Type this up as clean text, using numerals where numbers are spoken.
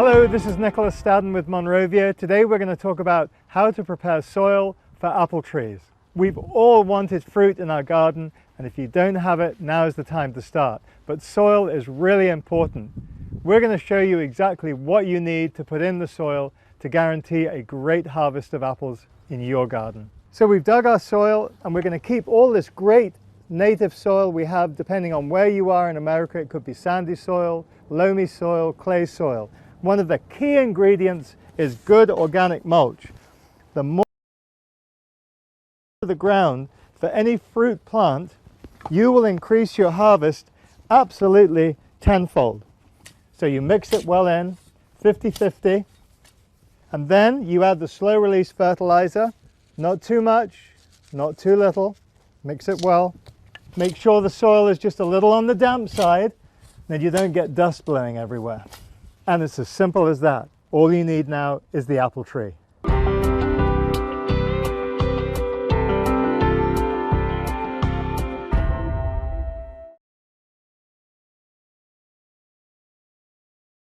Hello, this is Nicholas Stadden with Monrovia. Today we're going to talk about how to prepare soil for apple trees. We've all wanted fruit in our garden, and if you don't have it, now is the time to start. But soil is really important. We're going to show you exactly what you need to put in the soil to guarantee a great harvest of apples in your garden. So we've dug our soil, and we're going to keep all this great native soil we have. Depending on where you are in America, it could be sandy soil, loamy soil, clay soil. One of the key ingredients is good organic mulch. The more the ground for any fruit plant, you will increase your harvest absolutely tenfold. So you mix it well in, 50-50, and then you add the slow release fertilizer, not too much, not too little, mix it well. Make sure the soil is just a little on the damp side, then you don't get dust blowing everywhere. And it's as simple as that. All you need now is the apple tree.